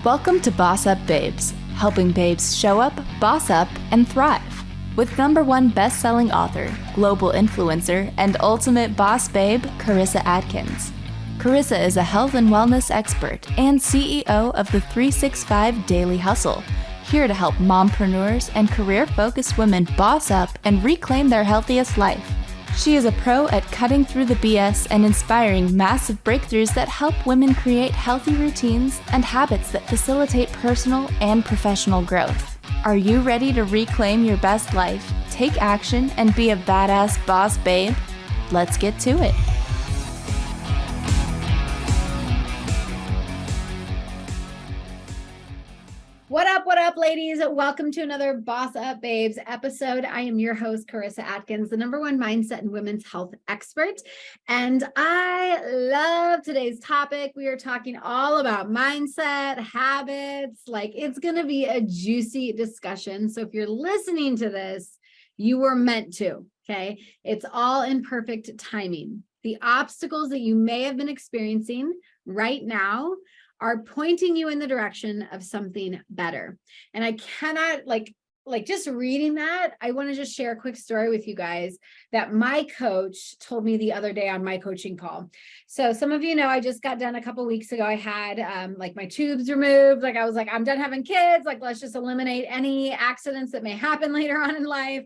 Welcome to BossUp Babes, helping babes show up, boss up, and thrive. With #1 best-selling author, global influencer, and ultimate boss babe, Karissa Adkins. Karissa is a health and wellness expert and CEO of the 365 Daily Hustle, here to help mompreneurs and career-focused women boss up and reclaim their healthiest life. She is a pro at cutting through the BS and inspiring massive breakthroughs that help women create healthy routines and habits that facilitate personal and professional growth. Are you ready to reclaim your best life, take action, and be a badass boss babe? Let's get to it. What up, ladies? Welcome to another BossUp Babes episode. I am your host, Karissa Adkins, the #1 mindset and women's health expert. And I love today's topic. We are talking all about mindset, habits. It's going to be a juicy discussion. So if you're listening to this, you were meant to, okay? It's all in perfect timing. The obstacles that you may have been experiencing right now are pointing you in the direction of something better. And I cannot just reading that, I want to just share a quick story with you guys that my coach told me the other day on my coaching call. So some of you know, I just got done a couple weeks ago. I had my tubes removed. I was like, I'm done having kids. Let's just eliminate any accidents that may happen later on in life.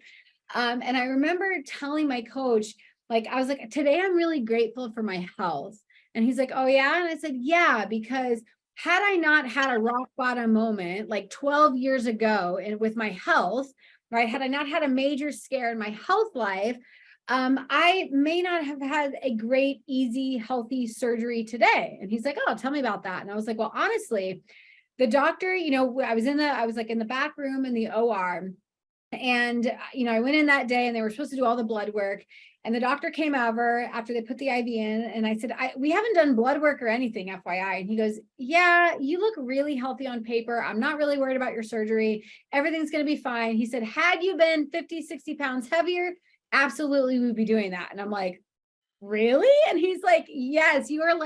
And I remember telling my coach, I was like, today I'm really grateful for my health. And he's like, oh yeah. And I said, yeah, because had I not had a rock bottom moment 12 years ago and with my health, right? Had I not had a major scare in my health life, I may not have had a great, easy, healthy surgery today. And he's like, oh, tell me about that. And I was like, well, honestly, the doctor, I was in the back room in the OR. And, I went in that day and they were supposed to do all the blood work. And the doctor came over after they put the IV in. And I said, we haven't done blood work or anything, FYI. And he goes, yeah, you look really healthy on paper. I'm not really worried about your surgery. Everything's going to be fine. He said, had you been 50, 60 pounds heavier, absolutely we'd be doing that. And I'm like, really? And he's like, yes, you are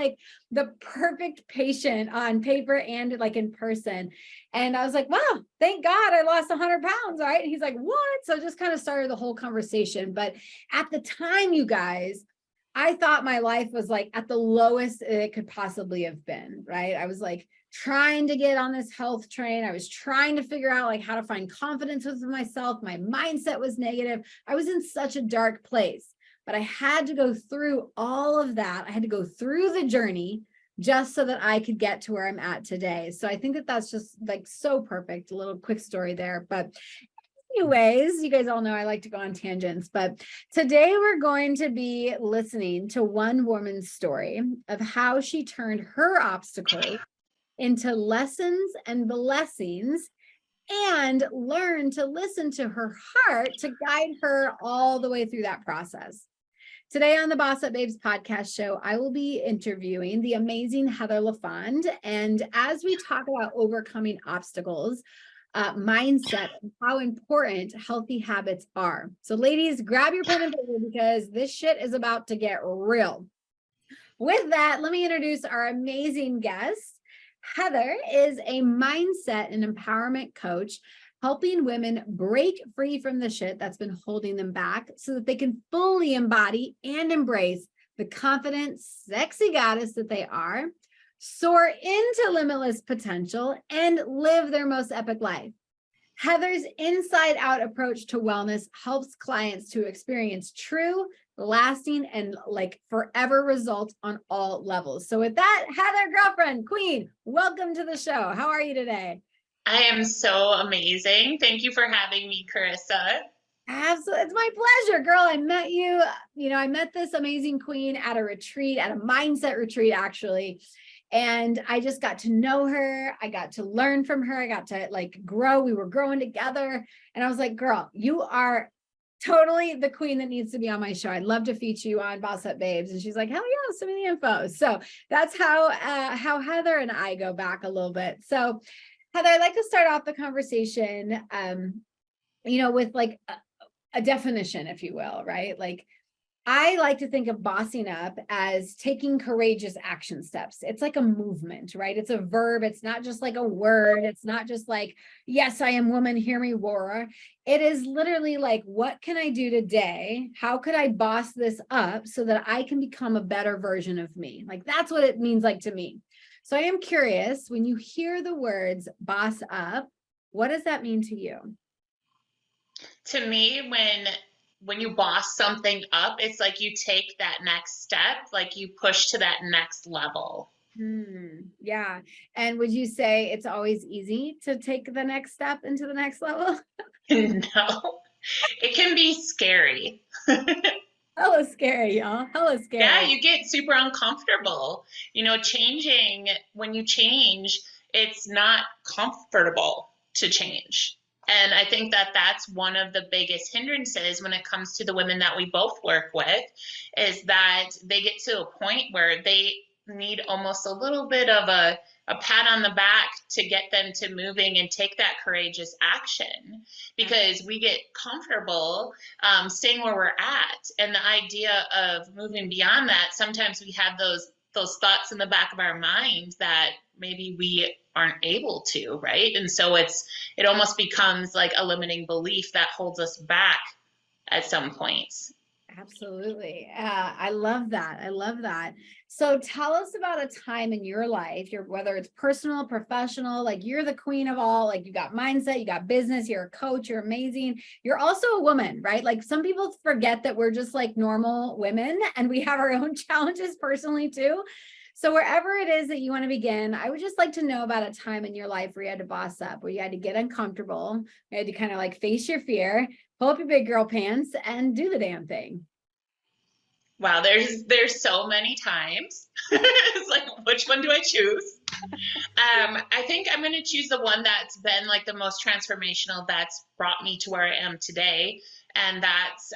the perfect patient on paper and in person. And I was like, wow, thank God I lost 100 pounds, right? And he's like, what? So just kind of started the whole conversation. But at the time, you guys, I thought my life was at the lowest it could possibly have been, right? I was trying to get on this health train. I was trying to figure out how to find confidence with myself. My mindset was negative. I was in such a dark place. But I had to go through all of that. I had to go through the journey just so that I could get to where I'm at today. So I think that that's just so perfect. A little quick story there. But anyways, you guys all know I like to go on tangents. But today we're going to be listening to one woman's story of how she turned her obstacles into lessons and blessings and learned to listen to her heart to guide her all the way through that process. Today on the BossUp Babes podcast show, I will be interviewing the amazing Heather LaFond. And as we talk about overcoming obstacles, mindset, and how important healthy habits are. So ladies, grab your pen and paper because this shit is about to get real. With that, let me introduce our amazing guest. Heather is a mindset and empowerment coach, helping women break free from the shit that's been holding them back so that they can fully embody and embrace the confident, sexy goddess that they are, soar into limitless potential, and live their most epic life. Heather's inside-out approach to wellness helps clients to experience true, lasting, and forever results on all levels. So with that, Heather, girlfriend, queen, welcome to the show. How are you today? I am so amazing. Thank you for having me, Karissa. Absolutely. It's my pleasure, girl. I met you, I met this amazing queen at a retreat, at a mindset retreat, actually. And I just got to know her. I got to learn from her. I got to grow. We were growing together. And I was like, girl, you are totally the queen that needs to be on my show. I'd love to feature you on BossUp Babes. And she's like, hell yeah, send me the info. So that's how Heather and I go back a little bit. So Heather, I'd like to start off the conversation, with a definition, if you will, right? I like to think of bossing up as taking courageous action steps. It's like a movement, right? It's a verb. It's not just like a word. It's not just like, yes, I am woman, hear me roar. It is literally like, what can I do today? How could I boss this up so that I can become a better version of me? Like, that's what it means like to me. So I am curious, when you hear the words boss up, what does that mean to you? To me, when you boss something up, it's like you take that next step, like you push to that next level. Yeah. And would you say it's always easy to take the next step into the next level? No, it can be scary. Hella scary, y'all. Hella Yeah, scary. you get super uncomfortable. Changing, when you change, it's not comfortable to change. And I think that that's one of the biggest hindrances when it comes to the women that we both work with, is that they get to a point where they need almost a little bit of a pat on the back to get them to moving and take that courageous action, because we get comfortable staying where we're at. And the idea of moving beyond that, sometimes we have those thoughts in the back of our mind that maybe we aren't able to, right? And so it almost becomes like a limiting belief that holds us back at some points. Absolutely. I love that. I love that. So tell us about a time in your life, whether it's personal, professional, like you're the queen of all, like you got mindset, you got business, you're a coach, you're amazing. You're also a woman, right? Like some people forget that we're just like normal women and we have our own challenges personally too. So wherever it is that you want to begin, I would just like to know about a time in your life where you had to boss up, where you had to get uncomfortable, you had to kind of like face your fear, pull up your big girl pants and do the damn thing. Wow, there's so many times. It's like, which one do I choose? I think I'm going to choose the one that's been like the most transformational, that's brought me to where I am today. And that's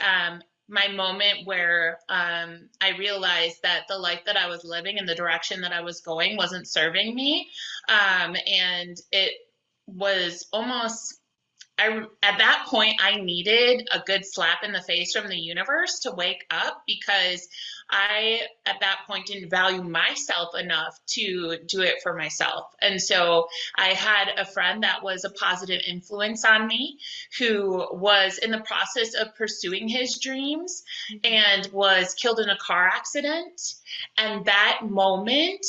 my moment where I realized that the life that I was living and the direction that I was going wasn't serving me. And it was almost, at that point, I needed a good slap in the face from the universe to wake up, because I, at that point, didn't value myself enough to do it for myself. And so I had a friend that was a positive influence on me, who was in the process of pursuing his dreams and was killed in a car accident. And that moment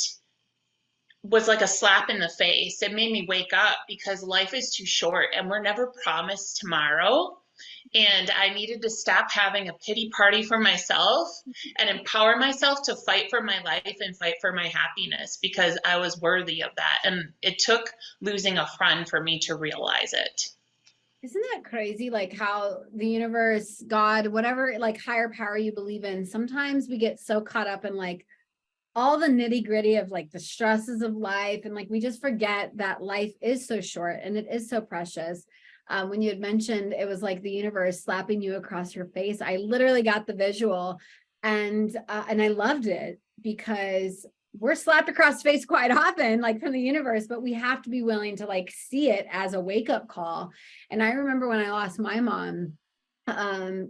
was like a slap in the face. It made me wake up, because life is too short and we're never promised tomorrow. And I needed to stop having a pity party for myself and empower myself to fight for my life and fight for my happiness, because I was worthy of that. And it took losing a friend for me to realize it. Isn't that crazy? Like how the universe, God, whatever, like higher power you believe in, sometimes we get so caught up in like all the nitty gritty of like the stresses of life. And like, we just forget that life is so short and it is so precious. When you had mentioned it was like the universe slapping you across your face, I literally got the visual, and I loved it, because we're slapped across the face quite often, like from the universe, but we have to be willing to like see it as a wake-up call. And I remember when I lost my mom, and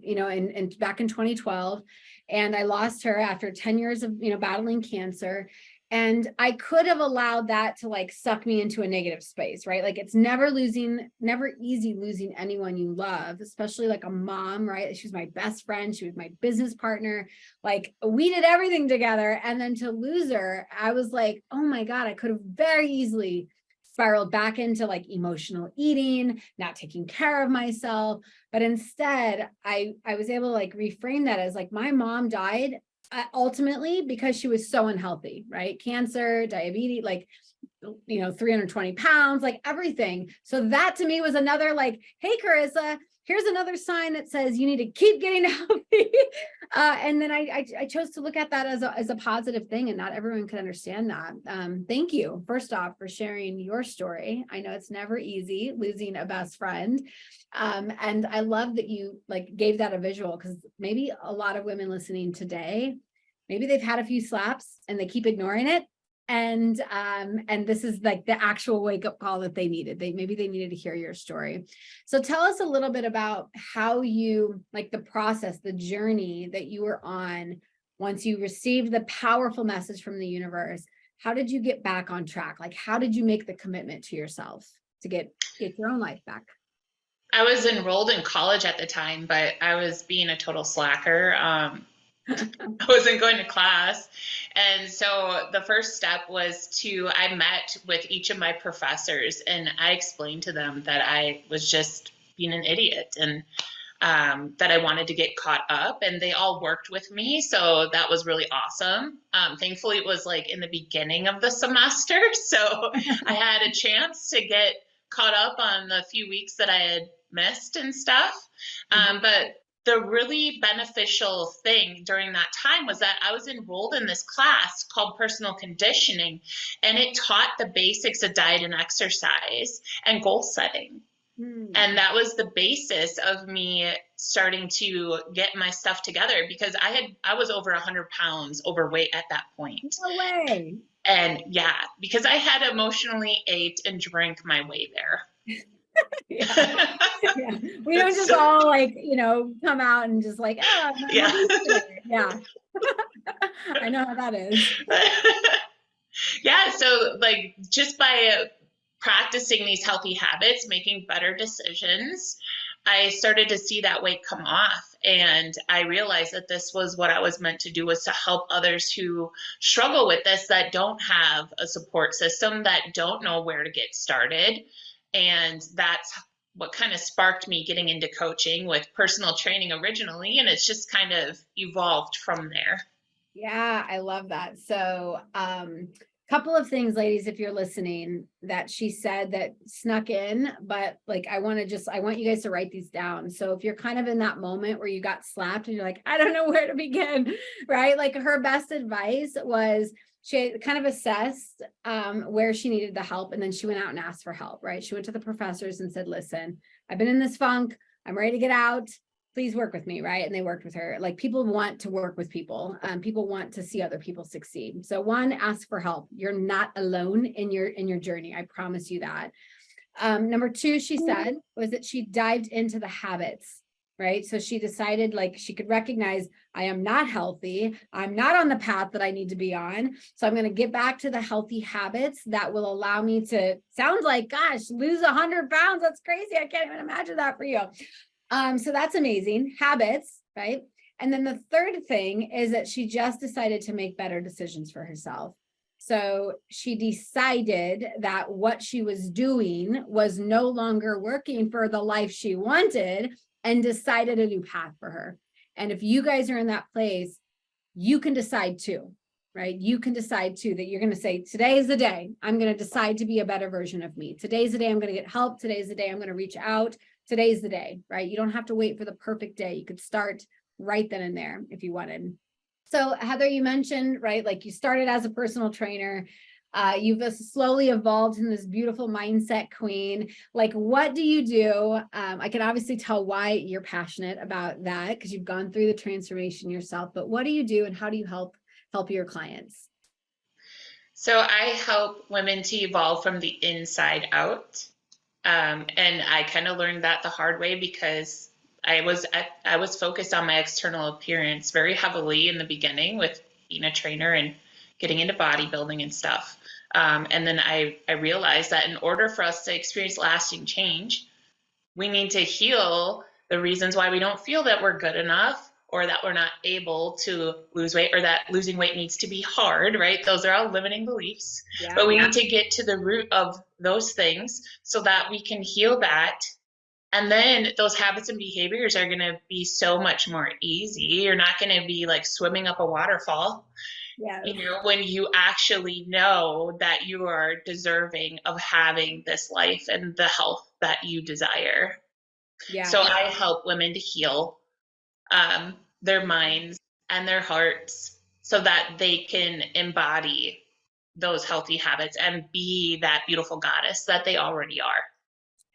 back in 2012, and I lost her after 10 years of, battling cancer. And I could have allowed that to like suck me into a negative space, right? Like it's never easy losing anyone you love, especially like a mom, right? She was my best friend. She was my business partner. Like we did everything together. And then to lose her, I was like, oh my God, I could have very easily spiraled back into like emotional eating, not taking care of myself. But instead, I was able to like reframe that as like my mom died ultimately because she was so unhealthy, right? Cancer, diabetes, like 320 pounds, like everything. So that to me was another like, hey, Karissa, here's another sign that says you need to keep getting healthy. And then I chose to look at that as a positive thing, and not everyone could understand that. Thank you, first off, for sharing your story. I know it's never easy losing a best friend. And I love that you like gave that a visual, because maybe a lot of women listening today, maybe they've had a few slaps and they keep ignoring it. And this is like the actual wake-up call that they needed. Maybe they needed to hear your story. So tell us a little bit about how you, like the process, the journey that you were on once you received the powerful message from the universe. How did you get back on track? Like, how did you make the commitment to yourself to get your own life back? I was enrolled in college at the time, but I was being a total slacker. I wasn't going to class. And so the first step was I met with each of my professors and I explained to them that I was just being an idiot and that I wanted to get caught up, and they all worked with me. So that was really awesome. Thankfully, it was like in the beginning of the semester. So I had a chance to get caught up on the few weeks that I had missed and stuff. But the really beneficial thing during that time was that I was enrolled in this class called personal conditioning, and it taught the basics of diet and exercise and goal setting. And that was the basis of me starting to get my stuff together, because I was over 100 pounds overweight at that point. No way. And yeah, because I had emotionally ate and drank my way there. Yeah. We don't just all like, come out and just like, oh, yeah. I know how that is. Yeah. So like just by practicing these healthy habits, making better decisions, I started to see that weight come off. And I realized that this was what I was meant to do, was to help others who struggle with this, that don't have a support system, that don't know where to get started. And that's what kind of sparked me getting into coaching with personal training originally. And it's just kind of evolved from there. Yeah, I love that. So, couple of things, ladies, if you're listening, that she said that snuck in, but like, I want you guys to write these down. So if you're kind of in that moment where you got slapped and you're like, I don't know where to begin, right? Like her best advice was she kind of assessed where she needed the help. And then she went out and asked for help, right? She went to the professors and said, listen, I've been in this funk. I'm ready to get out. Please work with me, right? And they worked with her. Like, people want to work with people. People want to see other people succeed. So one, ask for help. You're not alone in your journey. I promise you that. Number two, she said, was that she dived into the habits, right? So she decided, like, she could recognize, I am not healthy. I'm not on the path that I need to be on. So I'm going to get back to the healthy habits that will allow me to, sounds like, gosh, lose 100 pounds. That's crazy. I can't even imagine that for you. So that's amazing. Habits, right? And then the third thing is that she just decided to make better decisions for herself. So she decided that what she was doing was no longer working for the life she wanted, and decided a new path for her. And if you guys are in that place, you can decide too, right? You can decide too, that you're going to say, today is the day I'm going to decide to be a better version of me. Today's the day I'm going to get help. Today's the day I'm going to reach out. Today's the day, right? You don't have to wait for the perfect day. You could start right then and there if you wanted. So Heather, you mentioned, right, like you started as a personal trainer. You've slowly evolved in this beautiful mindset queen. Like, what do you do? I can obviously tell why you're passionate about that, because you've gone through the transformation yourself, but what do you do and how do you help your clients? So I help women to evolve from the inside out. And I kind of learned that the hard way, because I was focused on my external appearance very heavily in the beginning with being a trainer and getting into bodybuilding and stuff. And then I realized that in order for us to experience lasting change, we need to heal the reasons why we don't feel that we're good enough, or that we're not able to lose weight, or that losing weight needs to be hard, right? Those are all limiting beliefs. Yeah, but we need to get to the root of those things so that we can heal that. And then those habits and behaviors are going to be so much more easy. You're not going to be like swimming up a waterfall. Yeah. When you actually know that you are deserving of having this life and the health that you desire. Yeah. So I help women to heal their minds and their hearts so that they can embody those healthy habits and be that beautiful goddess that they already are.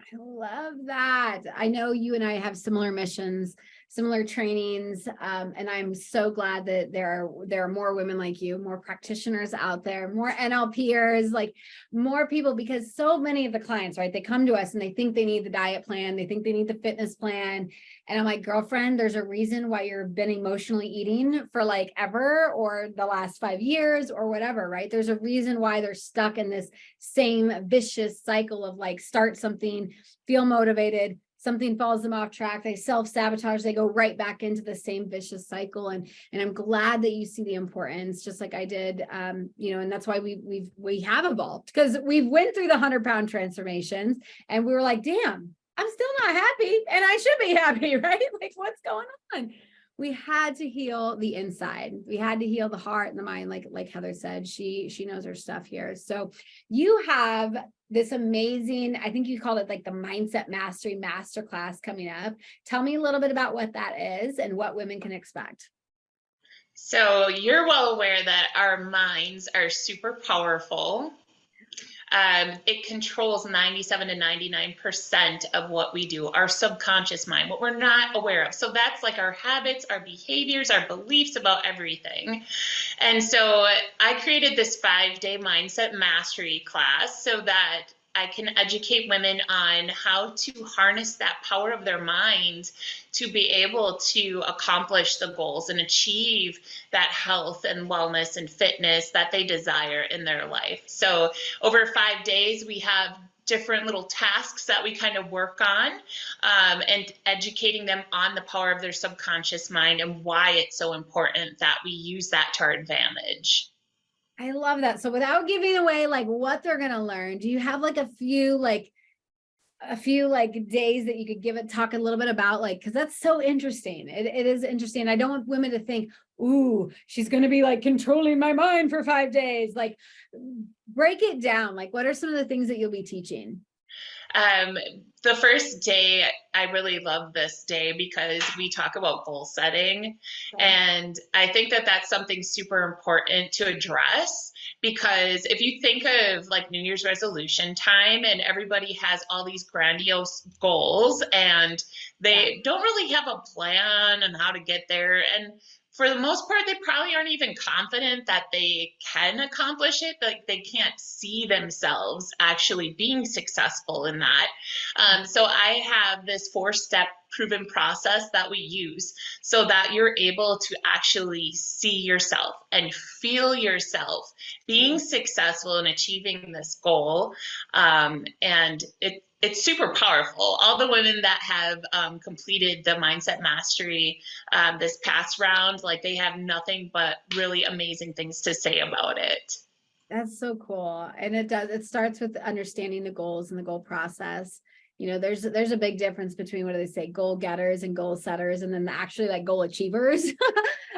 I love that. I know you and I have similar missions. similar trainings. And I'm so glad that there are more women like you, more practitioners out there, more NLPers, like more people, because so many of the clients, right, they come to us and they think they need the diet plan, they think they need the fitness plan. And I'm like, girlfriend, there's a reason why you've been emotionally eating for like ever, or the last 5 years or whatever, right? There's a reason why they're stuck in this same vicious cycle of like, start something, feel motivated, something falls them off track, they self-sabotage, they go right back into the same vicious cycle. And I'm glad that you see the importance, just like I did, you know, and that's why we have evolved, because we've went through the 100-pound transformations and we were like, damn, I'm still not happy and I should be happy, right? Like, what's going on? We had to heal the inside. We had to heal the heart and the mind. Like Heather said, she knows her stuff here. So you have this amazing, I think you called it like the Mindset Mastery Masterclass coming up. Tell me a little bit about what that is and what women can expect. So you're well aware that our minds are super powerful. It controls 97 to 99% of what we do, our subconscious mind, what we're not aware of. So that's like our habits, our behaviors, our beliefs about everything. And so I created this 5-day mindset mastery class so that I can educate women on how to harness that power of their mind to be able to accomplish the goals and achieve that health and wellness and fitness that they desire in their life. So over 5 days, we have different little tasks that we kind of work on, and educating them on the power of their subconscious mind and why it's so important that we use that to our advantage. I love that. So without giving away like what they're going to learn, do you have like a few days that you could talk a little bit about, like, because that's so interesting. It is interesting. I don't want women to think, ooh, she's going to be like controlling my mind for 5 days. Like, break it down. Like, what are some of the things that you'll be teaching? The first day, I really love this day because we talk about goal setting. Okay. And I think that that's something super important to address, because if you think of like New Year's resolution time and everybody has all these grandiose goals and they don't really have a plan on how to get there. And for the most part, they probably aren't even confident that they can accomplish it. Like, they can't see themselves actually being successful in that. So I have this 4-step proven process that we use so that you're able to actually see yourself and feel yourself being successful in achieving this goal. And it's super powerful. All the women that have completed the Mindset Mastery this past round, like, they have nothing but really amazing things to say about it. That's so cool. And it starts with understanding the goals and the goal process. You know, there's a big difference between, what do they say, goal getters and goal setters, and then actually like goal achievers.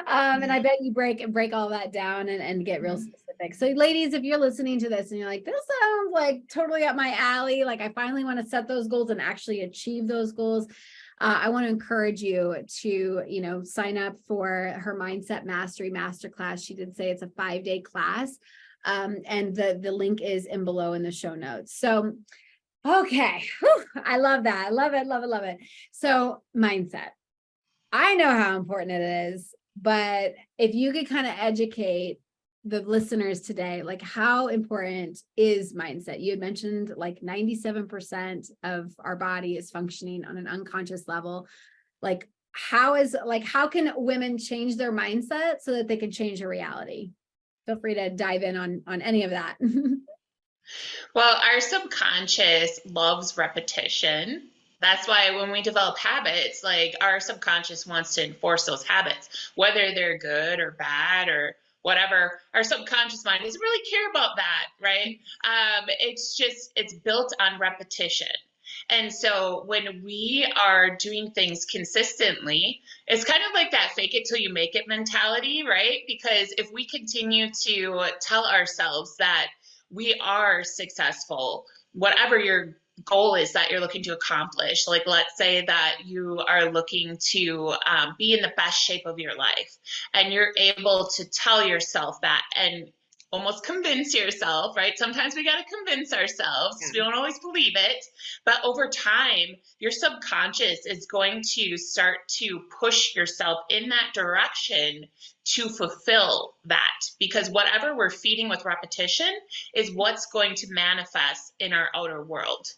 And I bet you break all that down and get real specific. So ladies, if you're listening to this and you're like, this sounds like totally up my alley, like I finally want to set those goals and actually achieve those goals, I want to encourage you to, you know, sign up for her Mindset Mastery Masterclass. She did say it's a 5-day class. And the link is in below in the show notes. So, okay. Whew, I love that. I love it. Love it. Love it. So mindset, I know how important it is, but if you could kind of educate the listeners today, like, how important is mindset? You had mentioned like 97% of our body is functioning on an unconscious level. Like, how can women change their mindset so that they can change their reality? Feel free to dive in on any of that. Well, our subconscious loves repetition. That's why when we develop habits, like, our subconscious wants to enforce those habits, whether they're good or bad or whatever. Our subconscious mind doesn't really care about that, right? It's built on repetition. And so when we are doing things consistently, it's kind of like that fake it till you make it mentality, right? Because if we continue to tell ourselves that we are successful, whatever your goal is that you're looking to accomplish, like, let's say that you are looking to be in the best shape of your life, and you're able to tell yourself that and almost convince yourself, right? Sometimes we got to convince ourselves. Yeah. We don't always believe it. But over time, your subconscious is going to start to push yourself in that direction to fulfill that. Because whatever we're feeding with repetition is what's going to manifest in our outer world.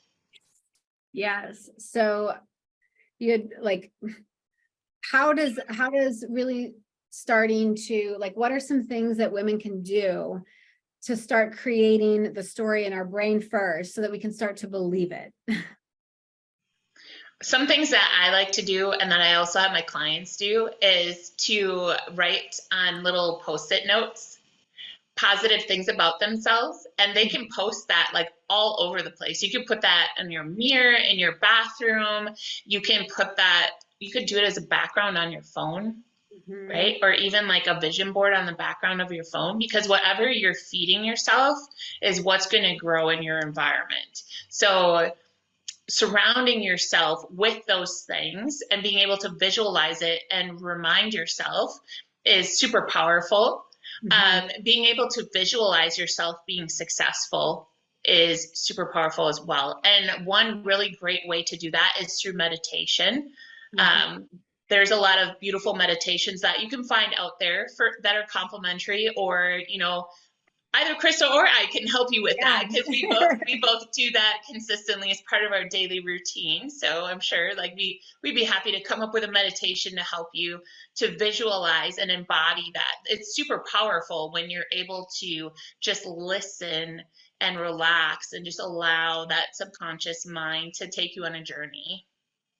Yes. So you'd like, how does really starting to like, what are some things that women can do to start creating the story in our brain first so that we can start to believe it? Some things that I like to do, and that I also have my clients do, is to write on little post-it notes positive things about themselves, and they can post that like all over the place. You can put that in your mirror, in your bathroom. You can put that, you could do it as a background on your phone, right? Or even like a vision board on the background of your phone, because whatever you're feeding yourself is what's going to grow in your environment. So surrounding yourself with those things and being able to visualize it and remind yourself is super powerful. Being able to visualize yourself being successful is super powerful as well. And one really great way to do that is through meditation. There's a lot of beautiful meditations that you can find out there that are complimentary, or, you know, either Karissa or I can help you with that, because we both do that consistently as part of our daily routine. So I'm sure like we'd be happy to come up with a meditation to help you to visualize and embody that. It's super powerful when you're able to just listen and relax and just allow that subconscious mind to take you on a journey.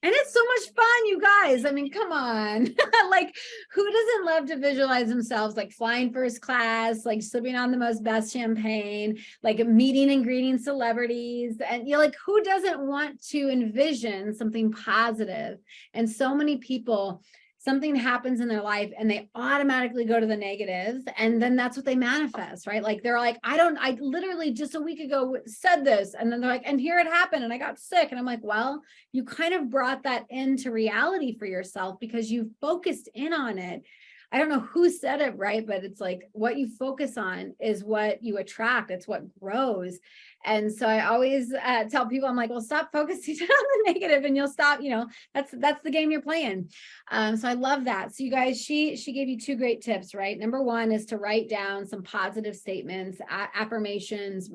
And it's so much fun, you guys. I mean, come on. Like, who doesn't love to visualize themselves like flying first class, like sipping on the most best champagne, like meeting and greeting celebrities? And you're like, who doesn't want to envision something positive? And so many people, something happens in their life and they automatically go to the negatives, and then that's what they manifest, right? Like they're like, I literally just a week ago said this, and then they're like, and here it happened and I got sick. And I'm like, well, you kind of brought that into reality for yourself because you focused in on it. I don't know who said it, right? But it's like what you focus on is what you attract. It's what grows. And so I always tell people, I'm like, well, stop focusing on the negative and you'll stop, you know, that's the game you're playing. So I love that. So you guys, she gave you 2 great tips, right? Number 1 is to write down some positive statements, affirmations,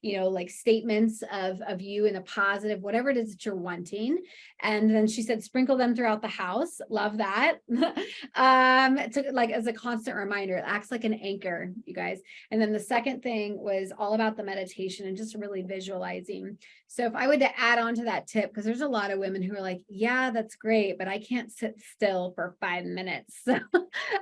you know, like statements of you in a positive, whatever it is that you're wanting. And then she said, sprinkle them throughout the house. Love that. It took like as a constant reminder, it acts like an anchor, you guys. And then the second thing was all about the meditation and just really visualizing. So if I would to add on to that tip, because there's a lot of women who are like, yeah, that's great, but I can't sit still for 5 minutes.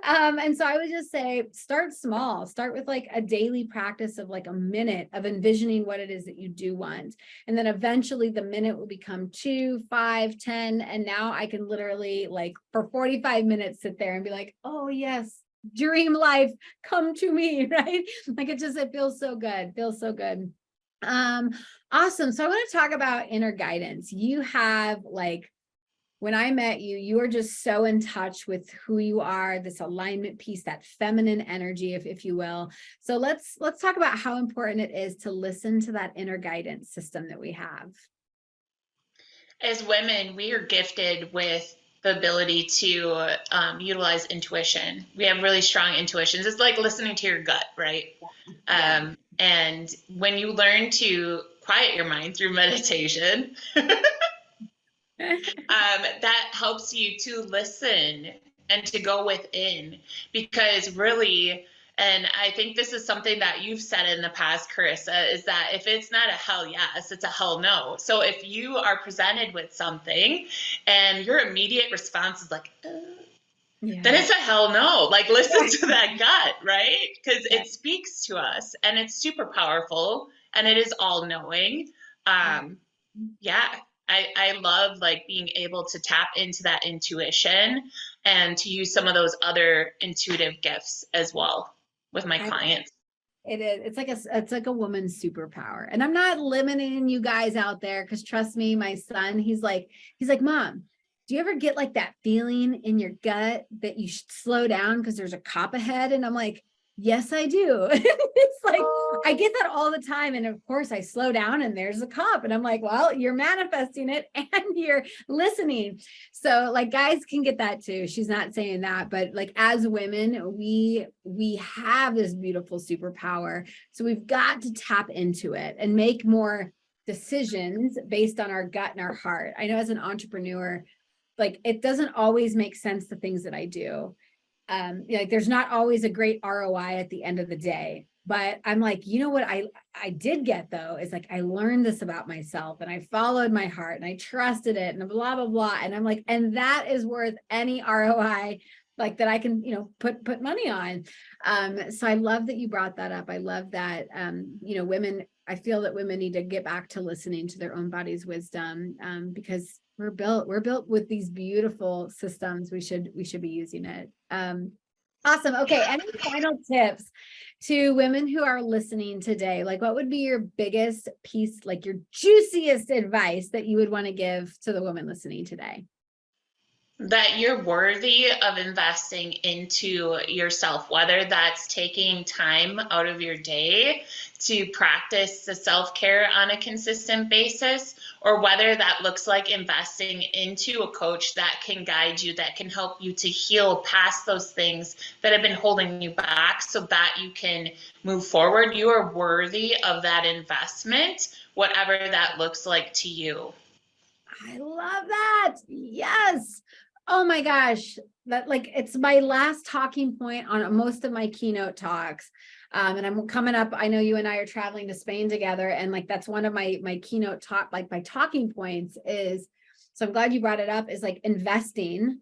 And so I would just say, start small, start with like a daily practice of like a minute of envisioning what it is that you do want. And then eventually the minute will become 2, 5, 10. And now I can literally like for 45 minutes sit there and be like, oh yes, dream life, come to me, right? Like it feels so good, feels so good. Awesome. So I want to talk about inner guidance. You have like, when I met you, you were just so in touch with who you are, this alignment piece, that feminine energy, if you will. So let's talk about how important it is to listen to that inner guidance system that we have. As women, we are gifted with the ability to utilize intuition. We have really strong intuitions. It's like listening to your gut, right? And when you learn to quiet your mind through meditation, that helps you to listen and to go within, because really, and I think this is something that you've said in the past, Karissa, is that if it's not a hell yes, it's a hell no. So if you are presented with something and your immediate response is like, then it's a hell no. Like listen to that gut, right? Because it speaks to us and it's super powerful and it is all knowing. I love like being able to tap into that intuition and to use some of those other intuitive gifts as well with my clients. It is. It's like a woman's superpower. And I'm not limiting you guys out there, because trust me, my son, he's like, Mom, do you ever get like that feeling in your gut that you should slow down because there's a cop ahead? And I'm like, Yes, I do. It's like, I get that all the time. And of course I slow down and there's a cup and I'm like, well, you're manifesting it and you're listening. So like guys can get that too. She's not saying that, but like as women, we have this beautiful superpower. So we've got to tap into it and make more decisions based on our gut and our heart. I know as an entrepreneur, like it doesn't always make sense, the things that I do. Like there's not always a great ROI at the end of the day, but I'm like, you know what I did get though, is like, I learned this about myself and I followed my heart and I trusted it and blah, blah, blah. And I'm like, and that is worth any ROI, like that I can, put money on. So I love that you brought that up. I love that, women, I feel that women need to get back to listening to their own body's wisdom, because we're built with these beautiful systems. We should be using it. Awesome. Okay. Any final tips to women who are listening today? Like what would be your biggest piece, like your juiciest advice that you would want to give to the woman listening today? That you're worthy of investing into yourself, whether that's taking time out of your day to practice the self-care on a consistent basis, or whether that looks like investing into a coach that can guide you, that can help you to heal past those things that have been holding you back so that you can move forward. You are worthy of that investment, whatever that looks like to you. I love that. Yes. Oh my gosh. That like, it's my last talking point on most of my keynote talks. And I'm coming up, I know you and I are traveling to Spain together. And like, that's one of my keynote talk, like my talking points is, so I'm glad you brought it up, is like investing.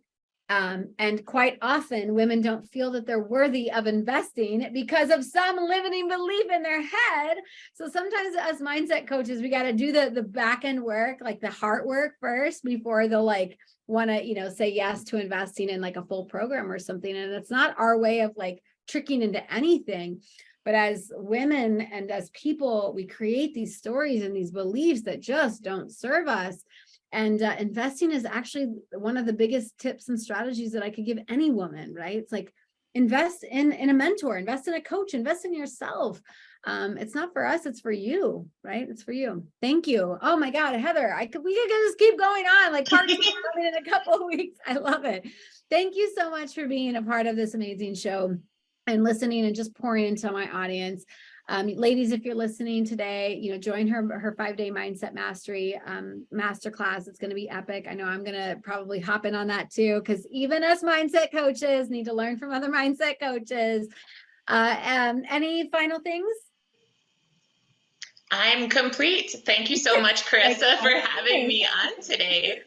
And quite often women don't feel that they're worthy of investing because of some limiting belief in their head. So sometimes as mindset coaches, we got to do the back end work, like the heart work first before they'll like want to, say yes to investing in like a full program or something. And it's not our way of like tricking into anything. But as women and as people, we create these stories and these beliefs that just don't serve us. And investing is actually one of the biggest tips and strategies that I could give any woman, right? It's like invest in a mentor, invest in a coach, invest in yourself. It's not for us, it's for you, right? It's for you. Thank you. Oh my God, Heather, we could just keep going on, like part 2 coming in a couple of weeks. I love it. Thank you so much for being a part of this amazing show and listening and just pouring into my audience. Ladies, if you're listening today, join her 5-day mindset mastery masterclass. It's going to be epic. I know I'm going to probably hop in on that too, because even us mindset coaches need to learn from other mindset coaches. Any final things? I'm complete. Thank you so much, Karissa, for having me on today.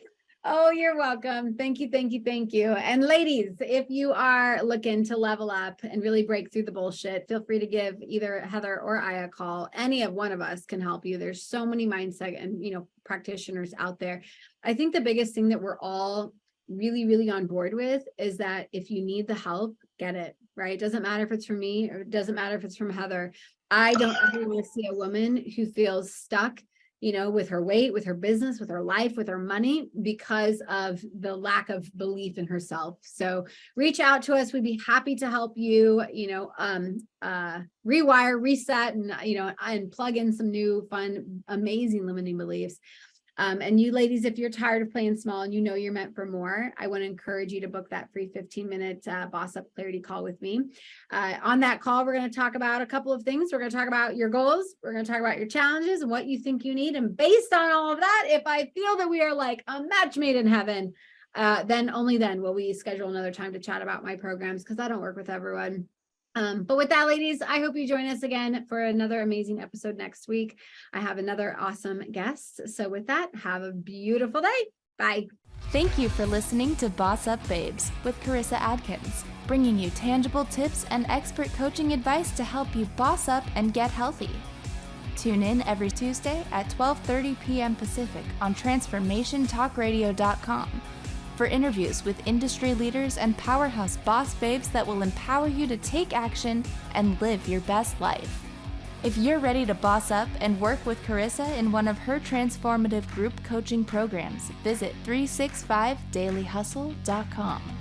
Oh, you're welcome. Thank you, thank you, thank you. And ladies, if you are looking to level up and really break through the bullshit, feel free to give either Heather or I a call. Any of one of us can help you. There's so many mindset and, practitioners out there. I think the biggest thing that we're all really, really on board with is that if you need the help, get it, right? It doesn't matter if it's from me or it doesn't matter if it's from Heather. I don't ever want to see a woman who feels stuck, with her weight, with her business, with her life, with her money, because of the lack of belief in herself. So reach out to us. We'd be happy to help you, rewire, reset, and, and plug in some new, fun, amazing limiting beliefs. And you ladies, if you're tired of playing small and you're meant for more, I want to encourage you to book that free 15-minute Boss Up Clarity call with me. On that call, we're going to talk about a couple of things. We're going to talk about your goals. We're going to talk about your challenges and what you think you need. And based on all of that, if I feel that we are like a match made in heaven, then only then will we schedule another time to chat about my programs, because I don't work with everyone. But with that, ladies, I hope you join us again for another amazing episode next week. I have another awesome guest. So with that, have a beautiful day. Bye. Thank you for listening to Boss Up Babes with Karissa Adkins, bringing you tangible tips and expert coaching advice to help you boss up and get healthy. Tune in every Tuesday at 12:30 p.m. Pacific on TransformationTalkRadio.com. for interviews with industry leaders and powerhouse boss babes that will empower you to take action and live your best life. If you're ready to boss up and work with Karissa in one of her transformative group coaching programs, visit 365dailyhustle.com.